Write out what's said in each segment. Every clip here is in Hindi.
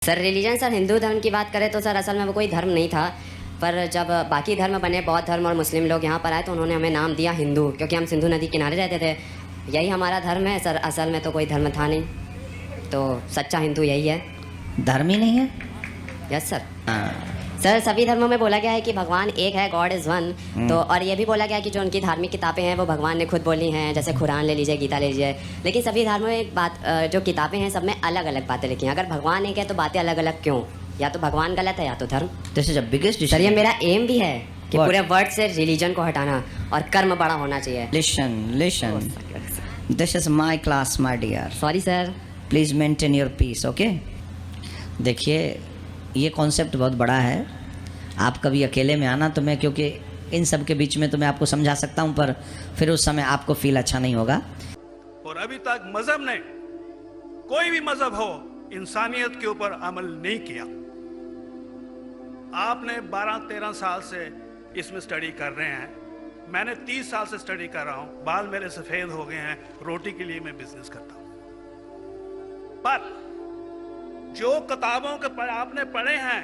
सर रिलीजन सर हिंदू धर्म की बात करें तो सर असल में वो कोई धर्म नहीं था। पर जब बाकी धर्म बने, बौद्ध धर्म और मुस्लिम लोग यहाँ पर आए तो उन्होंने हमें नाम दिया हिंदू, क्योंकि हम सिंधु नदी किनारे रहते थे। यही हमारा धर्म है सर, असल में तो कोई धर्म था नहीं, तो सच्चा हिंदू यही है। धर्म ही नहीं है। Yes sir. हाँ। सर सभी धर्मों में बोला गया है कि भगवान एक है, गॉड इज़ वन। तो और ये भी बोला गया है कि जो उनकी धार्मिक किताबें हैं वो भगवान ने खुद बोली हैं, जैसे कुरान ले लीजिए, गीता ले लीजिए। लेकिन सभी धर्मों में एक बात, जो किताबें हैं सब में अलग अलग बातें लिखी हैं। अगर भगवान एक है तो बातें अलग अलग क्यों? या तो भगवान गलत है या तो धर्म। This is a biggest sir ये मेरा एम भी है कि What? पूरे वर्ड से रिलीजन को हटाना और कर्म बड़ा होना चाहिए। Listen this is my class my dear, sorry sir. Please maintain your peace. Okay, देखिए ये कॉन्सेप्ट बहुत बड़ा है। आप कभी अकेले में आना तो मैं, क्योंकि इन सब के बीच में तो मैं आपको समझा सकता हूँ, पर फिर उस समय आपको फील अच्छा नहीं होगा। और अभी तक मजहब ने, कोई भी मजहब हो, इंसानियत के ऊपर अमल नहीं किया। आपने 12-13 साल से इसमें स्टडी कर रहे हैं, मैंने 30 साल से स्टडी कर रहा हूं, बाल मेरे सफेद हो गए हैं, रोटी के लिए मैं बिजनेस करता हूं। पर जो किताबों के आपने पढ़े हैं,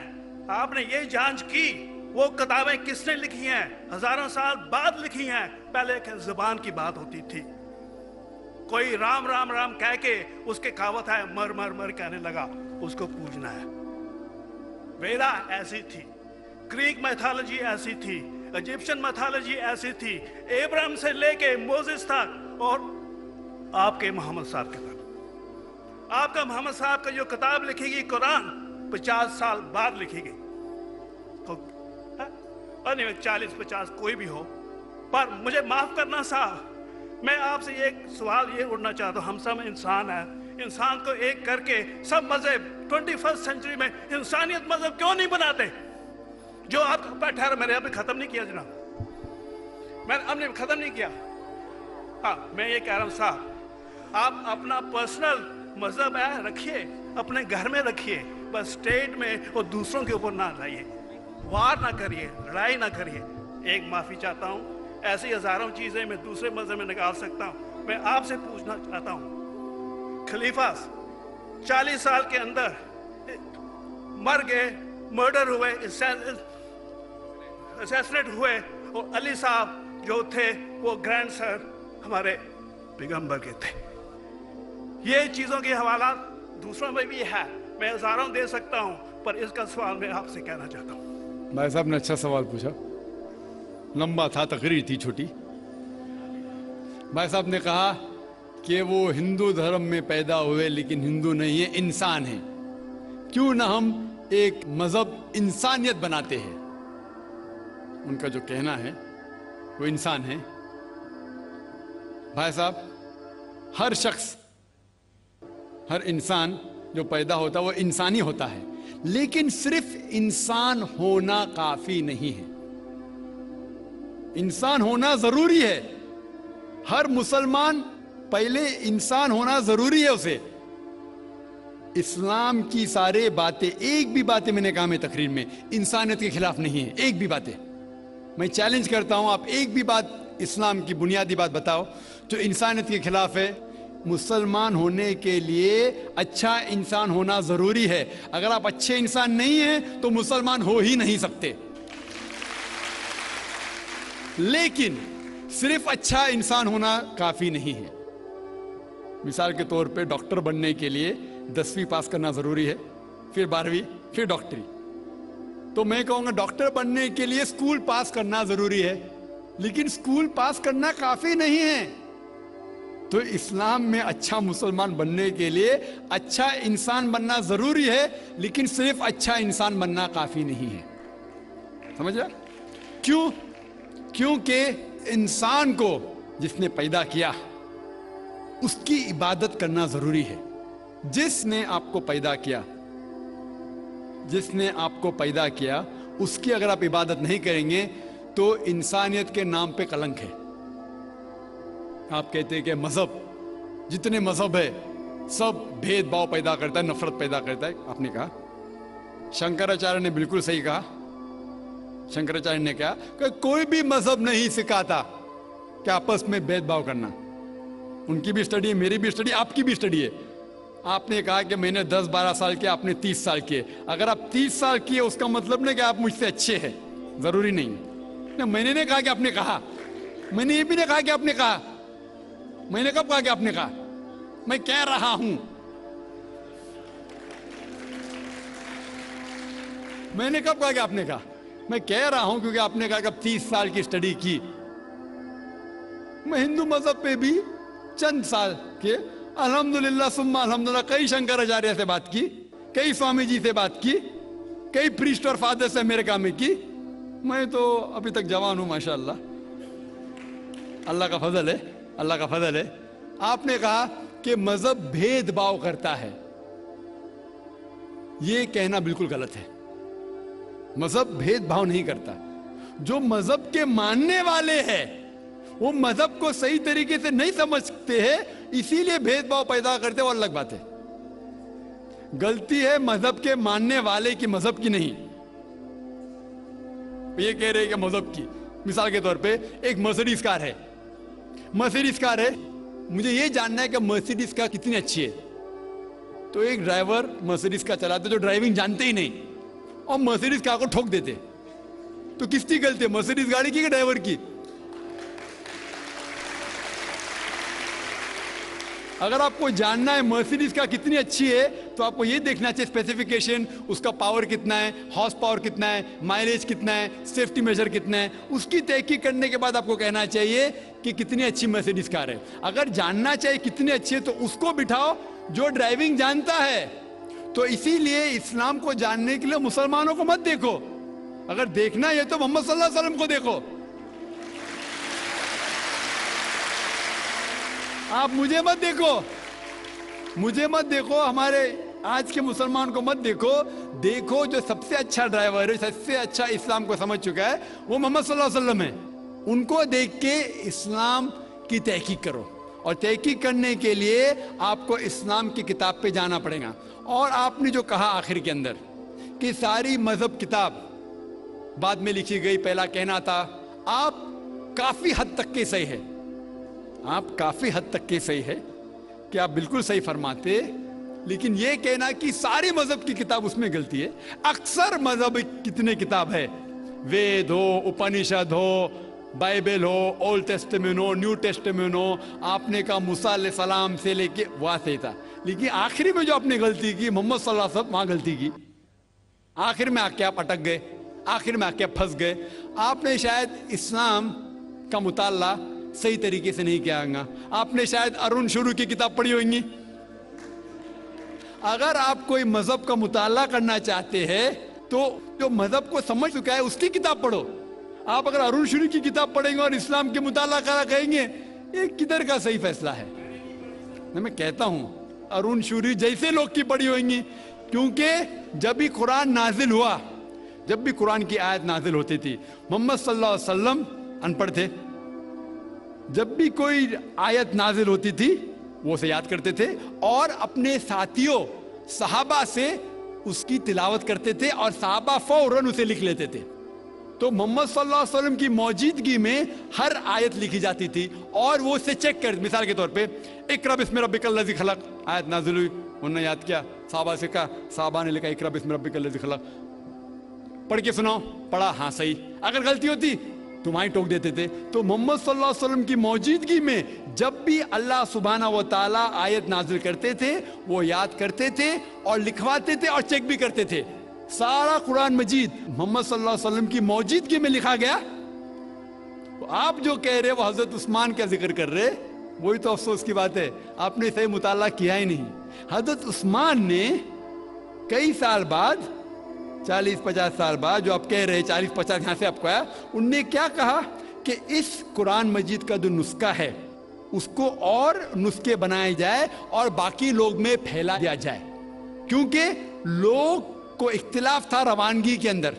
आपने ये जांच की वो किताबें किसने लिखी हैं? हजारों साल बाद लिखी हैं। पहले एक जुबान की बात होती थी, कोई राम राम राम कह के उसके कहावत है, मर मर मर कहने लगा, उसको पूजना है। वेदा ऐसी थी, ग्रीक मैथोलॉजी ऐसी थी, इजिप्शियन मैथोलॉजी ऐसी थी, इब्राहिम से लेके मोसेस तक, और आपके मोहम्मद साहब के तक। आपका मोहम्मद साहब का जो किताब लिखेगी कुरान 50 साल बाद लिखेगी, तो 40-50 कोई भी हो। पर मुझे माफ करना साहब, मैं आपसे एक सवाल ये उठना चाहता हूँ। हम सब इंसान हैं, इंसान को एक करके सब मजहब 21st सेंचुरी में इंसानियत मजहब क्यों नहीं बनाते? जो आप ठहर, मैंने अभी खत्म नहीं किया जनाब, मैंने हमने खत्म नहीं किया। हाँ, मैं ये कह रहा हूँ साहब, आप अपना पर्सनल मजहब है रखिए, अपने घर में रखिए, बस स्टेट में और दूसरों के ऊपर ना लाइए, वार ना करिए, लड़ाई ना करिए। एक माफी चाहता हूँ, ऐसी हजारों चीजें मैं दूसरे मजहब में निकाल सकता हूँ। मैं आपसे पूछना चाहता हूँ, खलीफा 40 साल के अंदर मर गए, मर्डर हुए, असैसिनेट हुए, और अली साहब जो थे वो ग्रैंड सर हमारे पैगंबर के थे। ये चीजों के हवाला दूसरों में भी है, मैं हजारों दे सकता हूं, पर इसका सवाल मैं आपसे कहना चाहता हूं। भाई साहब ने अच्छा सवाल पूछा, लंबा था, तकरीर थी छोटी। भाई साहब ने कहा कि वो हिंदू धर्म में पैदा हुए लेकिन हिंदू नहीं है, इंसान है। क्यों ना हम एक मजहब इंसानियत बनाते हैं? उनका जो कहना है वो इंसान है। भाई साहब, हर शख्स, हर इंसान जो पैदा होता है वो इंसानी होता है, लेकिन सिर्फ इंसान होना काफी नहीं है। इंसान होना जरूरी है। हर मुसलमान पहले इंसान होना जरूरी है उसे। इस्लाम की सारे बातें, एक भी बातें मैंने कहा मैं तकरीर में, इंसानियत के खिलाफ नहीं है। एक भी बातें मैं चैलेंज करता हूं, आप एक भी बात इस्लाम की बुनियादी बात बताओ जो इंसानियत के खिलाफ है। मुसलमान होने के लिए अच्छा इंसान होना जरूरी है। अगर आप अच्छे इंसान नहीं हैं तो मुसलमान हो ही नहीं सकते। लेकिन सिर्फ अच्छा इंसान होना काफी नहीं है। मिसाल के तौर पे डॉक्टर बनने के लिए 10वीं पास करना जरूरी है, फिर 12वीं, फिर डॉक्टरी। तो मैं कहूंगा डॉक्टर बनने के लिए स्कूल पास करना जरूरी है, लेकिन स्कूल पास करना काफी नहीं है। तो इस्लाम में अच्छा मुसलमान बनने के लिए अच्छा इंसान बनना जरूरी है, लेकिन सिर्फ अच्छा इंसान बनना काफी नहीं है। समझ रहे? क्यों? क्योंकि इंसान को जिसने पैदा किया उसकी इबादत करना जरूरी है। जिसने आपको पैदा किया, जिसने आपको पैदा किया, उसकी अगर आप इबादत नहीं करेंगे तो इंसानियत के नाम पे कलंक है। आप कहते हैं कि मजहब, जितने मजहब है सब भेदभाव पैदा करता है, नफरत पैदा करता है। आपने कहा, शंकराचार्य ने बिल्कुल सही कहा। शंकराचार्य ने कहा कि कोई भी मजहब नहीं सिखाता कि आपस में भेदभाव करना। उनकी भी स्टडी है, मेरी भी स्टडी, आपकी भी स्टडी है। आपने कहा कि मैंने 10-12 साल किया, आपने 30 साल किए। अगर आप 30 साल किए उसका मतलब नहीं कि आप मुझसे अच्छे हैं, जरूरी नहीं। ना, मैंने नहीं कहा कि आपने कहा, मैंने ये भी नहीं कहा कि आपने कहा। मैंने कब कहा कि आपने कहा? मैं कह रहा हूं, मैंने कब कहा कि आपने कहा? मैं कह रहा हूं क्योंकि आपने कहा कि अब 30 साल की स्टडी की। मैं हिंदू मजहब पे भी चंद साल के अल्हम्दुलिल्लाह सुम्मा अल्हम्दुलिल्लाह कई शंकराचार्य से बात की, कई स्वामी जी से बात की, कई प्रीस्ट और फादर से अमेरिका में की। मैं तो अभी तक जवान हूं माशाअल्लाह, अल्लाह का फजल है, अल्लाह का फजल है। आपने कहा कि मजहब भेदभाव करता है, यह कहना बिल्कुल गलत है। मजहब भेदभाव नहीं करता। जो मजहब के मानने वाले हैं वो मजहब को सही तरीके से नहीं समझते हैं, इसीलिए भेदभाव पैदा करते हैं, और अलग बात है। गलती है मजहब के मानने वाले की, मजहब की नहीं। ये कह रहे हैं कि मजहब की, मिसाल के तौर पे एक मर्सिडीज कार है, मर्सिडीज कार है, मुझे ये जानना है कि मर्सिडीज कार कितनी अच्छी है। तो एक ड्राइवर मर्सिडीज कार चलाते जो ड्राइविंग जानते ही नहीं और मर्सिडीज कार को ठोक देते, तो किसकी गलती है, मर्सिडीज गाड़ी की कि ड्राइवर की? अगर आपको जानना है मर्सिडीज कार कितनी अच्छी है तो आपको यह देखना चाहिए स्पेसिफिकेशन, उसका पावर कितना है, हॉर्स पावर कितना है, माइलेज कितना है, सेफ्टी मेजर कितना है। उसकी तहकीक करने के बाद आपको कहना चाहिए कि कितनी अच्छी मर्सिडीज कार है। अगर जानना चाहिए कितनी अच्छी है तो उसको बिठाओ जो ड्राइविंग जानता है। तो इसीलिए इस्लाम को जानने के लिए मुसलमानों को मत देखो, अगर देखना है तो मोहम्मद सल्लल्लाहु अलैहि वसल्लम को देखो। आप मुझे मत देखो, मुझे मत देखो, हमारे आज के मुसलमान को मत देखो। देखो जो सबसे अच्छा ड्राइवर है, सबसे अच्छा इस्लाम को समझ चुका है, वो मोहम्मद सल्लल्लाहु अलैहि वसल्लम है। उनको देख के इस्लाम की तहकीक करो, और तहकीक करने के लिए आपको इस्लाम की किताब पे जाना पड़ेगा। और आपने जो कहा आखिर के अंदर कि सारी मजहब किताब बाद में लिखी गई, पहला कहना था, आप काफी हद तक के सही है, आप काफी हद तक के सही है कि आप बिल्कुल सही फरमाते, लेकिन यह कहना कि सारी मजहब की किताब उसमें गलती है। अक्सर मजहब कितने किताब है, वेद हो, उपनिषद हो, बाइबल हो, ओल्ड टेस्टामेंट हो, न्यू टेस्टामेंट हो, आपने कहा मूसा अलैहिस्सलाम से लेके वहां से था, लेकिन आखिरी में जो आपने गलती की मोहम्मद सल्लल्लाहु अलैहि वसल्लम, वहां गलती की। आखिर में आके आप अटक गए, आखिर में आके आप फंस गए। आपने शायद इस्लाम का मुताला सही तरीके से नहीं किया होगा, आपने शायद अरुण शुरू की किताब पढ़ी होंगी। अगर आप कोई मजहब का मुताला करना चाहते हैं तो जो मजहब को समझ चुका है उसकी किताब पढ़ो। आप अगर अरुण शुरू की किताब पढ़ेंगे और इस्लाम के मुताला करा कहेंगे, ये किधर का सही फैसला है? मैं कहता हूं अरुण शुरू जैसे लोग की पढ़ी होंगी, क्योंकि जब भी कुरान नाजिल हुआ, जब भी कुरान की आयत नाजिल होती थी, मोहम्मद सल्लल्लाहु अलैहि वसल्लम अनपढ़ थे। जब भी कोई आयत नाजिल होती थी वो उसे याद करते थे और अपने साथियों सहाबा से उसकी तिलावत करते थे, और सहाबा फौरन उसे लिख लेते थे। तो मोहम्मद सल्लल्लाहु अलैहि वसल्लम की मौजूदगी में हर आयत लिखी जाती थी और वो उसे चेक कर, मिसाल के तौर पे इक़रा बिस्मि रब्बिकल लज़ी खलक़ आयत नाजिल हुई, उन्होंने याद किया, सहाबा से कहा, सहाबा ने लिखा इक़रा बिस्मि रब्बिकल लज़ी खलक़, पढ़ के सुनाओ, पढ़ा, हाँ सही। अगर गलती होती तुम्हारी टोक देते थे। तो मोहम्मद सल्लल्लाहु अलैहि वसल्लम की मौजूदगी में जब भी अल्लाह सुब्हाना व तआला आयत नाजिल करते थे वो याद करते थे और लिखवाते थे और चेक भी करते थे। सारा कुरान मजीद मोहम्मद सल्लल्लाहु अलैहि वसल्लम की मौजूदगी में लिखा गया। तो आप जो कह रहे वो हजरत उस्मान का जिक्र कर रहे, वही तो अफसोस की बात है, आपने सही मुताला किया ही नहीं। हजरत उस्मान ने कई साल बाद, 40-50 साल बाद, जो आप कह रहे 40-50 यहां से आपको आया, उनने क्या कहा कि इस कुरान मजीद का जो नुस्खा है उसको और नुस्खे बनाए जाए और बाकी लोग में फैला दिया जाए, क्योंकि लोग को इख्तिलाफ था रवानगी के अंदर।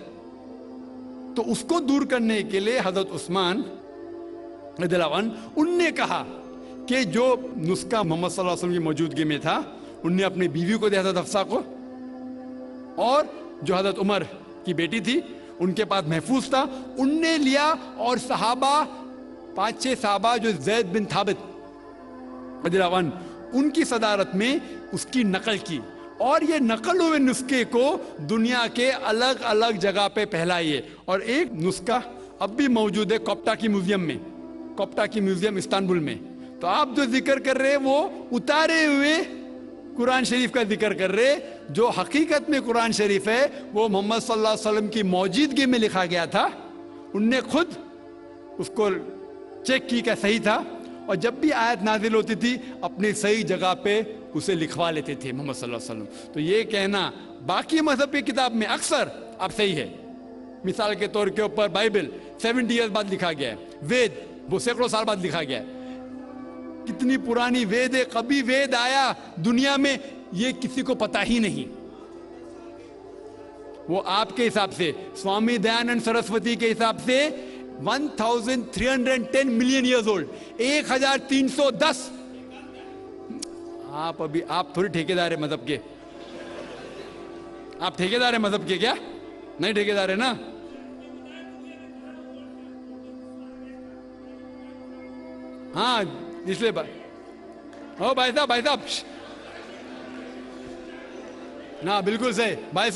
तो उसको दूर करने के लिए हजरत उस्मान रज़ियल्लाहु अन्हु उनने कहा कि जो नुस्खा मोहम्मद सल्लल्लाहु अलैहि वसल्लम की मौजूदगी में था, उनने अपनी बीवी को दिया था हफ्सा को, और जो हजरत उमर की बेटी थी उनके पास महफूज था, उनने लिया, और सहाबा 5-6 सहाबा जो ज़ैद बिन थाबित रज़ियल्लाहु अन्हु उनकी सदारत में उसकी नकल की और ये नकल हुए नुस्खे को दुनिया के अलग अलग जगह पे फैलाइए। और एक नुस्खा अब भी मौजूद है कोप्टा की म्यूजियम में, कोप्टा की म्यूजियम इस्तांबुल में। तो आप जो जिक्र कर रहे हैं वो उतारे हुए कुरान शरीफ का जिक्र कर रहे, जो हकीकत में कुरान शरीफ है वो मोहम्मद सल्लल्लाहु अलैहि वसल्लम की मौजूदगी में लिखा गया था। उनने खुद उसको चेक की क्या सही था, और जब भी आयत नाजिल होती थी अपनी सही जगह पे उसे लिखवा लेते थे मोहम्मद सल्लल्लाहु अलैहि वसल्लम। तो ये कहना बाकी मजहब की किताब में अक्सर अब सही है। मिसाल के तौर के ऊपर बाइबल 70 ईयर्स बाद लिखा गया है, वेद वो सैकड़ों साल बाद लिखा गया है। कितनी पुरानी वेद है, कभी वेद आया दुनिया में ये किसी को पता ही नहीं। वो आपके हिसाब से, स्वामी दयानंद सरस्वती के हिसाब से 1310 मिलियन ईयर्स ओल्ड, 1310। आप थोड़ी ठेकेदार है मजहब के, आप ठेकेदार है मजहब के क्या? नहीं ठेकेदार है ना। हाँ इसलिए ओ भाई साहब ना, बिल्कुल सही भाई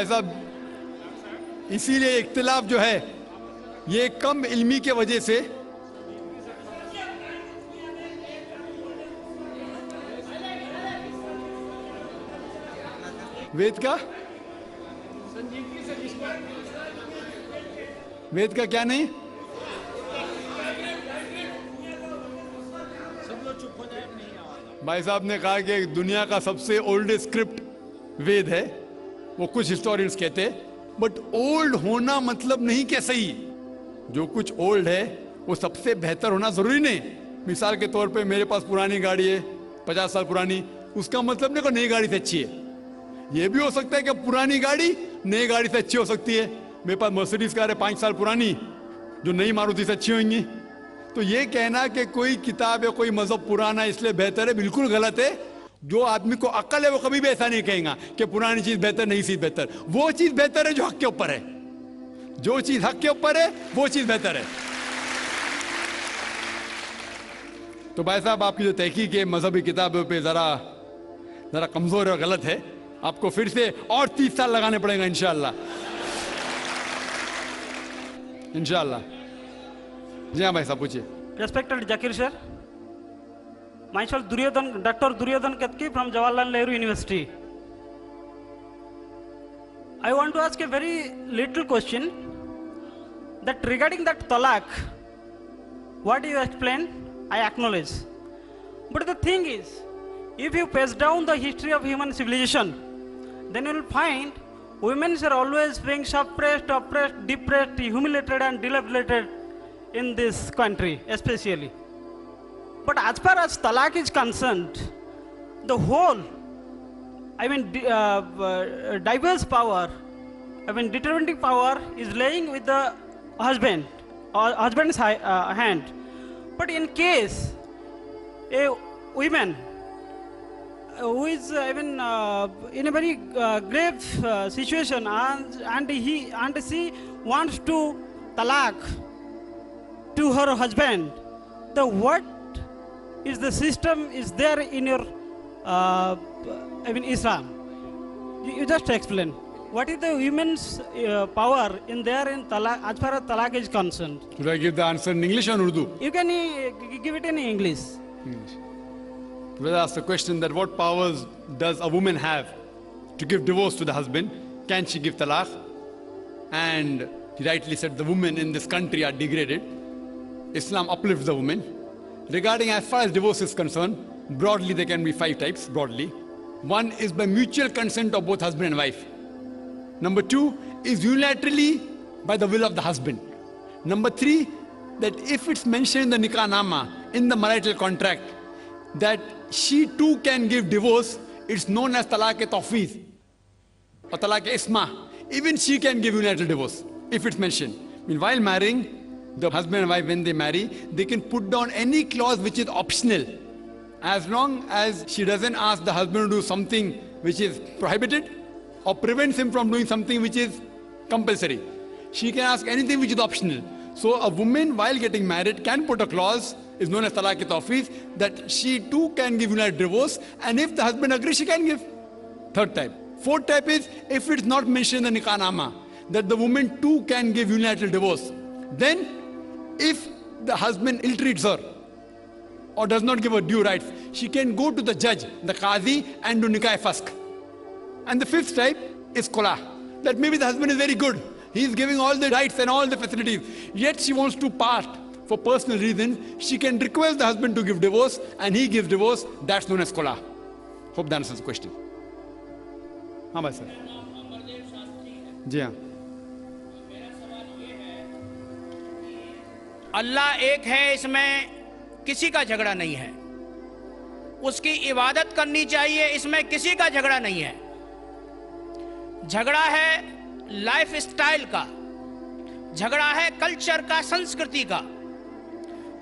साहब इसीलिए इख्तिलाफ जो है ये कम इल्मी के वजह से वेद का क्या नहीं, भाई साहब ने कहा कि दुनिया का सबसे ओल्डेस्ट स्क्रिप्ट वेद है, वो कुछ हिस्टोरियंस कहते हैं। बट ओल्ड होना मतलब नहीं कि सही, जो कुछ ओल्ड है वो सबसे बेहतर होना जरूरी नहीं। मिसाल के तौर पे मेरे पास पुरानी गाड़ी है 50 साल पुरानी, उसका मतलब नहीं कि नई गाड़ी से अच्छी है। ये भी हो सकता है कि पुरानी गाड़ी नई गाड़ी से अच्छी हो सकती है। मेरे पास मर्सिडीज कार है 5 साल पुरानी, जो नई मारुति से अच्छी होंगी। तो ये कहना कि कोई किताब या कोई मजहब पुराना इसलिए बेहतर है, बिल्कुल गलत है। जो आदमी को अक्ल है वो कभी भी ऐसा नहीं कहेगा कि पुरानी चीज बेहतर, नई चीज बेहतर। वो चीज बेहतर है जो हक के ऊपर है, जो चीज हक के ऊपर है वो चीज बेहतर है। तो भाई साहब आपकी जो तहकीक है मजहबी किताबों पे जरा कमजोर और गलत है। आपको फिर से और 30 साल लगाने पड़ेगा इंशाअल्लाह। जी हाँ भाई साहब पूछिए। Respected Zakir sir, myself Dr. Duryodhan Katki from Jawaharlal Nehru University. I want to ask a very little question that regarding that talaq, what you explained, I acknowledge. But the thing is, if you pace down the history of human civilization, then you will find women are always being suppressed, oppressed, depressed, humiliated and dilapidated in this country especially. But as far as talaq is concerned, the whole, diverse power, determining power is laying with the husband or husband's hand. But in case a woman who is in a very grave situation and she wants to talaq to her husband, what is the system is there in your Islam? You just explain what is the women's power in there in talaq as far as talaq is concerned. Should I give the answer in English or Urdu? You can give it in English. Brother asked the question that what powers does a woman have to give divorce to the husband? Can she give talaq? And he rightly said the women in this country are degraded. Islam uplifts the woman. Regarding as far as divorce is concerned, broadly there can be 5 types, broadly. One is by mutual consent of both husband and wife. Number 2 is unilaterally by the will of the husband. Number 3, that if it's mentioned in the nikah nama, in the marital contract, that she too can give divorce, it's known as talaq-e-tawfiz or talaq-e-isma. Even she can give unilateral divorce if it's mentioned. While marrying, the husband and wife, when they marry, they can put down any clause which is optional, as long as she doesn't ask the husband to do something which is prohibited or prevents him from doing something which is compulsory. She can ask anything which is optional. So a woman while getting married can put a clause, is known as talaq-e-tawfiq, that she too can give unilateral divorce, and if the husband agrees, she can give. Third type. Fourth type is if it's not mentioned in the nikah-nama that the woman too can give unilateral divorce, then if the husband ill-treats her or does not give her due rights, she can go to the judge, the qazi, and do nikah-e-fasq. And the fifth type is khula, that maybe the husband is very good, he is giving all the rights and all the facilities, yet she wants to part for personal reasons. She can request the husband to give divorce, and he gives divorce. That's known as khula. Hope that answers the question. हाँ भाई सर, जी हाँ। अल्लाह एक है, इसमें किसी का झगड़ा नहीं है। उसकी इबादत करनी चाहिए, इसमें किसी का झगड़ा नहीं है। झगड़ा है लाइफ स्टाइल का, झगड़ा है कल्चर का, संस्कृति का,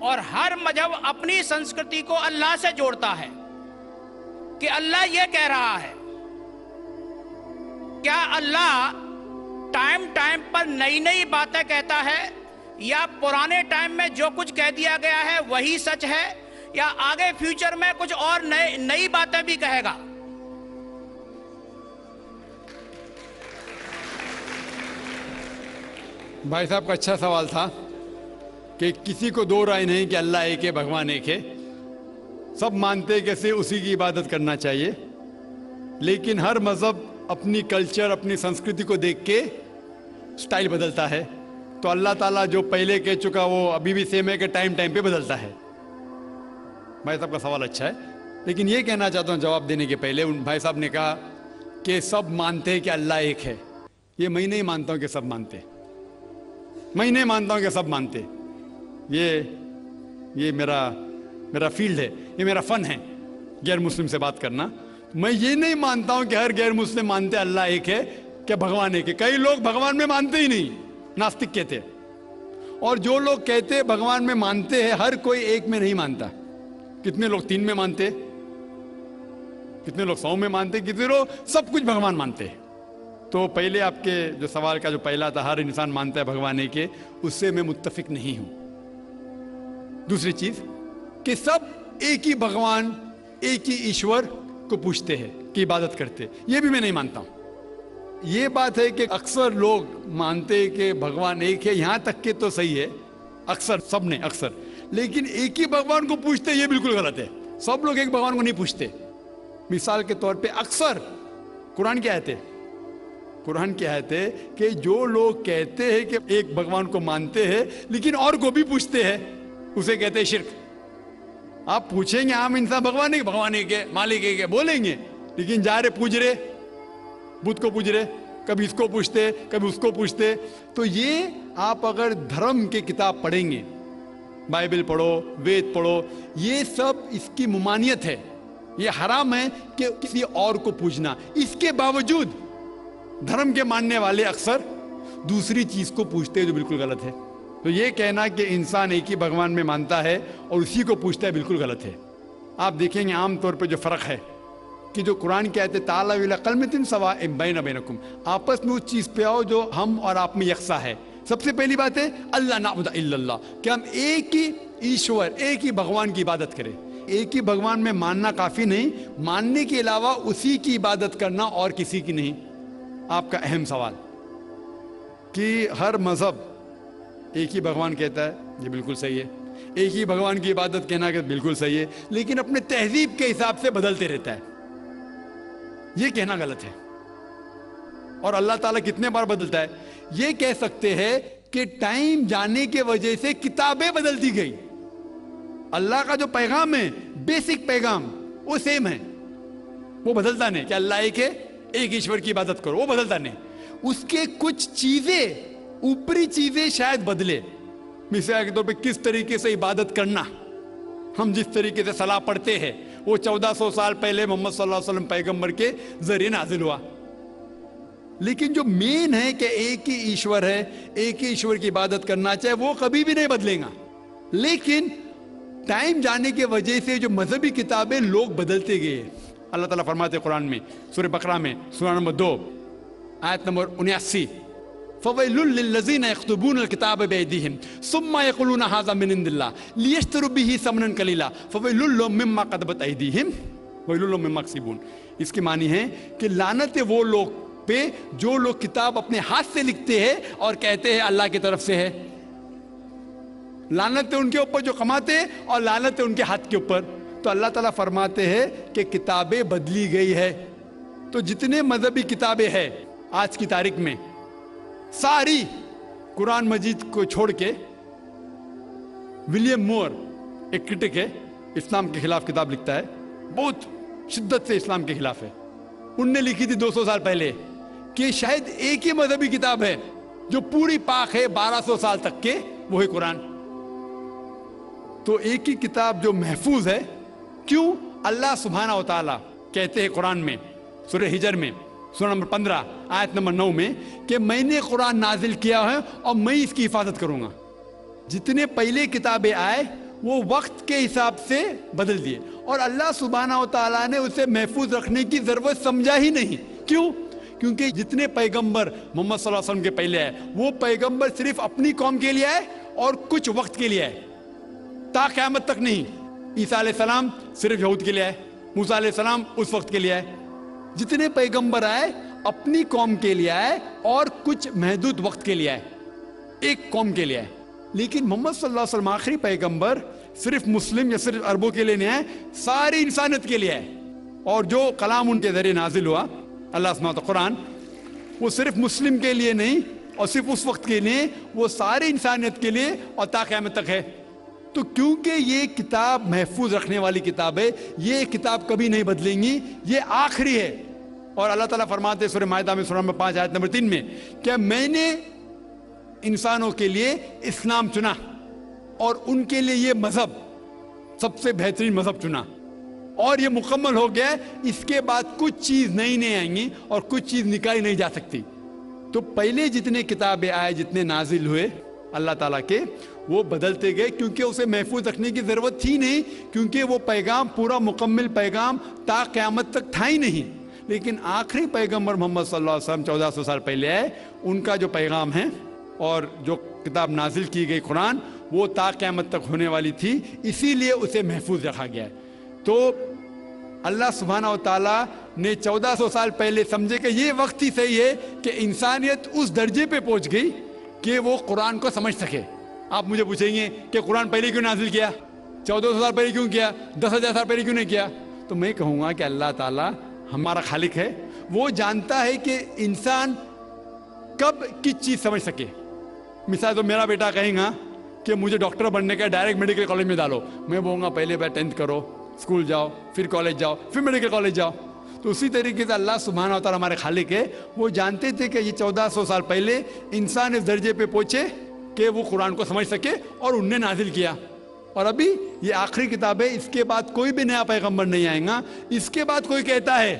और हर मजहब अपनी संस्कृति को अल्लाह से जोड़ता है कि अल्लाह यह कह रहा है। क्या अल्लाह टाइम टाइम पर नई नई बातें कहता है, या पुराने टाइम में जो कुछ कह दिया गया है वही सच है, या आगे फ्यूचर में कुछ और नई बातें भी कहेगा? भाई साहब का अच्छा सवाल था कि किसी को दो राय नहीं कि अल्लाह एक है, भगवान एक है। सब मानते कैसे उसी की इबादत करना चाहिए, लेकिन हर मजहब अपनी कल्चर, अपनी संस्कृति को देख के स्टाइल बदलता है। तो अल्लाह ताला जो पहले कह चुका वो अभी भी सेम है कि टाइम टाइम पे बदलता है। भाई साहब का सवाल अच्छा है, लेकिन ये कहना चाहता हूँ जवाब देने के पहले, उन भाई साहब ने कहा कि सब मानते हैं कि अल्लाह एक है। ये मैं नहीं मानता हूँ कि सब मानते, मैं नहीं मानता हूँ कि सब मानते। ये मेरा फील्ड है, ये मेरा फन है गैर मुस्लिम से बात करना। मैं ये नहीं मानता हूं कि हर गैर मुस्लिम मानते अल्लाह एक है, कि भगवान एक है। कई लोग भगवान में मानते ही नहीं, नास्तिक कहते हैं। और जो लोग कहते हैं भगवान में मानते हैं, हर कोई एक में नहीं मानता। कितने लोग 3 में मानते, कितने लोग 100 में मानते, कितने लोग सब कुछ भगवान मानते हैं। तो पहले आपके जो सवाल का जो पहला था, हर इंसान मानता है भगवान एक है, उससे मैं मुत्तफिक नहीं हूं। दूसरी चीज कि सब एक ही भगवान, एक ही ईश्वर को पूछते हैं कि इबादत करते, ये भी मैं नहीं मानता हूं। ये बात है कि अक्सर लोग मानते हैं कि भगवान एक है, यहां तक के तो सही है, अक्सर, सब ने अक्सर, लेकिन एक ही भगवान को पूछते ये बिल्कुल गलत है। सब लोग एक भगवान को नहीं पूछते। मिसाल के तौर पे अक्सर कुरान क्या कहते, कुरान क्या कहते कि जो लोग कहते हैं कि एक भगवान को मानते हैं लेकिन और को भी पूछते हैं, उसे कहते हैं शिर्क। आप पूछेंगे आम इंसान भगवान एक है, मालिक एक है बोलेंगे, लेकिन जा रहे पूज रहे, बुद्ध को पूज रहे, कभी इसको पूछते कभी उसको पूछते। तो ये आप अगर धर्म के किताब पढ़ेंगे, बाइबल पढ़ो, वेद पढ़ो, ये सब इसकी मुमानियत है। ये हराम है कि किसी और को पूछना। इसके बावजूद धर्म के मानने वाले अक्सर दूसरी चीज को पूछते हैं जो बिल्कुल गलत है। तो ये कहना कि इंसान एक ही भगवान में मानता है और उसी को पूछता है बिल्कुल गलत है। आप देखेंगे आमतौर पर जो फर्क है कि जो कुरान कहते ताला इला कलमतिन सवाइन बैना बैनकुम, आपस में उस चीज पे आओ जो हम और आप में यकसा है। सबसे पहली बात है अल्लाह नाबुद इल्लल्लाह, कि हम एक ही ईश्वर, एक ही भगवान की इबादत करें। एक ही भगवान में मानना काफी नहीं, मानने के अलावा उसी की इबादत करना और किसी की नहीं। आपका अहम सवाल कि हर मजहब एक ही भगवान कहता है, ये बिल्कुल सही है। एक ही भगवान की इबादत कहना कि बिल्कुल सही है, लेकिन अपने तहजीब के हिसाब से बदलते रहता है, ये कहना गलत है। और अल्लाह ताला कितने बार बदलता है, ये कह सकते हैं कि टाइम जाने के वजह से किताबें बदलती गई। अल्लाह का जो पैगाम है, बेसिक पैगाम, वो सेम है, वो बदलता नहीं कि अल्लाह एक है, एक ईश्वर की इबादत करो, वो बदलता नहीं। उसके कुछ चीजें, ऊपरी चीजें शायद बदले। मिसाल के तौर पे किस तरीके से इबादत करना, हम जिस तरीके से सलाह पढ़ते हैं वो 1400 साल पहले मोहम्मद सल्लल्लाहु अलैहि वसल्लम पैगंबर के जरिए नाजिल हुआ। लेकिन जो मेन है कि एक ही ईश्वर है, एक ही ईश्वर की इबादत करना चाहिए, वो कभी भी नहीं बदलेगा। लेकिन टाइम जाने के वजह से जो मजहबी किताबें लोग बदलते गए। अल्लाह ताला फरमाते कुरान में, सूरह बकरा में, सूरह नंबर 2 आयत नंबर 79, फ़वैलुल लिल्लज़ीना यक्तुबूनल किताब बिअयदीहिम सुम्मा यक़ूलूना हाज़ा मिन इंदिल्लाह लियश्तरू बिही समनन कलीला फ़वैलुल लहुम मिम्मा क़दबत अयदीहिम वैलुल लहुम मिम्मा यक्सिबून। इसकी मानी है कि लानत है वो लोग पे जो लोग किताब अपने हाथ से लिखते हैं और कहते हैं अल्लाह की तरफ से है। लानत है उनके ऊपर जो कमाते हैं और लानत है उनके हाथ के ऊपर। तो अल्लाह ताला फरमाते हैं कि किताबें बदली गई है। तो जितने मजहबी किताबें हैं आज की तारीख में सारी कुरान मजीद को छोड़ के, विलियम मोर एक क्रिटिक है, इस्लाम के खिलाफ किताब लिखता है, बहुत शिद्दत से इस्लाम के खिलाफ है। उनने लिखी थी 200 साल पहले कि शायद एक ही मजहबी किताब है जो पूरी पाक है 1200 साल तक के, वो है कुरान। तो एक ही किताब जो महफूज है, क्यों? अल्लाह सुब्हानहू व तआला कहते हैं कुरान में, सूरह हिजर में, सूरह नंबर 15 आयत नंबर 9 में कि मैंने कुरान नाजिल किया है और मैं इसकी हिफाजत करूंगा। जितने पहले किताबें आए वो वक्त के हिसाब से बदल दिए और अल्लाह सुब्हानहू व तआला ने उसे महफूज रखने की जरूरत समझा ही नहीं। क्यों? क्योंकि जितने पैगंबर मोहम्मद सल्लल्लाहु अलैहि वसल्लम के पहले आए वो पैगंबर सिर्फ अपनी कौम के लिए आए और कुछ वक्त के लिए आए, ता क़यामत तक नहीं। ईसा अलैहिस्सलाम सिर्फ यहूद के लिए आए, मूसा अलैहिस्सलाम उस वक्त के लिए आए। जितने पैगंबर आए अपनी कौम के लिए आए और कुछ महदूद वक्त के लिए आए, एक कौम के लिए आए। लेकिन मोहम्मद सल्लल्लाहु अलैहि वसल्लम आखिरी पैगंबर सिर्फ मुस्लिम या सिर्फ अरबों के लिए नहीं आए, सारी इंसानियत के लिए आए। और जो कलाम उनके जरिए नाजिल हुआ अल्लाह सुब्हानहू व तआला कुरान, वो सिर्फ मुस्लिम के लिए नहीं और सिर्फ उस वक्त के लिए, वो सारी इंसानियत के लिए और ता क़यामत तक है। तो क्योंकि ये किताब महफूज रखने वाली किताब है, ये किताब कभी नहीं बदलेंगी, ये आखिरी है। और अल्लाह ताला फरमाते सूरह माइदा में सूरह नंबर 5 आयत नंबर 3 में कि मैंने इंसानों के लिए इस्लाम चुना और उनके लिए ये मजहब सबसे बेहतरीन मजहब चुना और ये मुकम्मल हो गया। इसके बाद कुछ चीज नई नहीं आएंगी और कुछ चीज निकाली नहीं जा सकती। तो पहले जितने किताबें आए, जितने नाजिल हुए अल्लाह ताला के, वो बदलते गए क्योंकि उसे महफूज रखने की जरूरत थी नहीं, क्योंकि वो पैगाम पूरा मुकम्मल पैगाम ता क़यामत तक था ही नहीं। लेकिन आखिरी पैगंबर मोहम्मद सल्लल्लाहु अलैहि वसल्लम 1400 साल पहले आए, उनका जो पैगाम है और जो किताब नाजिल की गई कुरान, वो ता क़यामत तक होने वाली थी, इसीलिए उसे महफूज रखा गया है। तो अल्लाह सुब्हानहू व तआला ने 1400 साल पहले समझे कि ये वक्त ही सही है कि इंसानियत उस दर्जे पे पहुंच गई कि वो कुरान को समझ सके। आप मुझे पूछेंगे कि कुरान पहले क्यों नाजिल किया, 1400 साल पहले क्यों किया, 10,000 साल पहले क्यों नहीं किया? तो मैं कहूँगा कि अल्लाह ताला हमारा खालिक है, वो जानता है कि इंसान कब किस चीज़ समझ सके। मिसाल तो मेरा बेटा कहेगा कि मुझे डॉक्टर बनने का, डायरेक्ट मेडिकल कॉलेज में डालो, मैं बोलूँगा पहले बार 10th करो, स्कूल जाओ, फिर कॉलेज जाओ, फिर मेडिकल कॉलेज जाओ। तो उसी तरीके से अल्लाह सुब्हानहू व तआला हमारे खालिक है, वो जानते थे कि ये 1400 साल पहले इंसान इस दर्जे पे पहुँचे कि वो कुरान को समझ सके और उनने नाजिल किया। और अभी ये आखिरी किताब है, इसके बाद कोई भी नया पैगंबर नहीं आएगा। इसके बाद कोई कहता है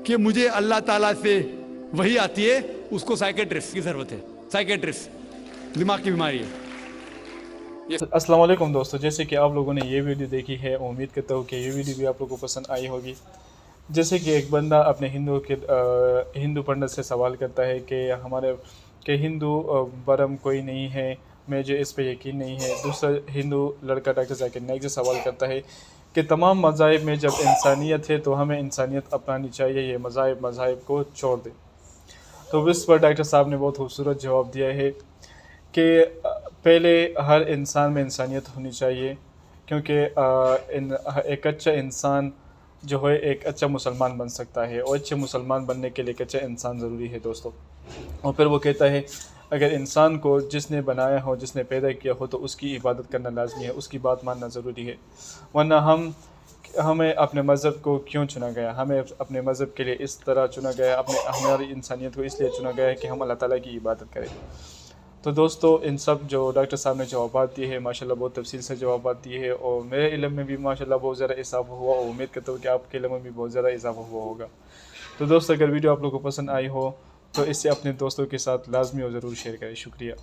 कि मुझे अल्लाह ताला से वही आती है, उसको साइकेट्रिस्ट की ज़रूरत है, साइकेट्रिस्ट, दिमाग की बीमारी है। अस्सलाम वालेकुम दोस्तों, जैसे कि आप लोगों ने ये वीडियो देखी है, उम्मीद करता हूँ कि ये वीडियो भी आप लोगों को पसंद आई होगी। जैसे कि एक बंदा अपने हिंदू पंडित से सवाल करता है कि हमारे के हिंदू बरम कोई नहीं है, मुझे इस पे यकीन नहीं है। दूसरा हिंदू लड़का डॉक्टर जाकिर नाइक से सवाल करता है कि तमाम मज़ाहिब में जब इंसानियत है तो हमें इंसानियत अपनानी चाहिए, ये मज़ाहिब को छोड़ दें। तो इस पर डॉक्टर साहब ने बहुत खूबसूरत जवाब दिया है कि पहले हर इंसान में इंसानियत होनी चाहिए, क्योंकि एक अच्छा इंसान जो है एक अच्छा मुसलमान बन सकता है और अच्छे मुसलमान बनने के लिए एक अच्छा इंसान ज़रूरी है दोस्तों। और फिर वो कहता है अगर इंसान को जिसने बनाया हो, जिसने पैदा किया हो, तो उसकी इबादत करना लाजमी है, उसकी बात मानना ज़रूरी है। वरना हमें अपने मज़हब को क्यों चुना गया, हमें अपने मज़हब के लिए इस तरह चुना गया, हमारी इंसानियत को इसलिए चुना गया है कि हम अल्लाह ताला की इबादत करें। तो दोस्तों इन सब जो डॉक्टर साहब ने जवाब दिए हैं माशाल्लाह बहुत तफसील से जवाब दिए हैं और मेरे इल्म में भी माशाल्लाह बहुत ज़्यादा इजाफा हुआ और उम्मीद करता हूँ कि आपके इल्म में भी बहुत ज़्यादा इजाफा हुआ होगा। तो दोस्तों अगर वीडियो आप लोगों को पसंद आई हो तो इससे अपने दोस्तों के साथ लाजमी और ज़रूर शेयर करें। शुक्रिया।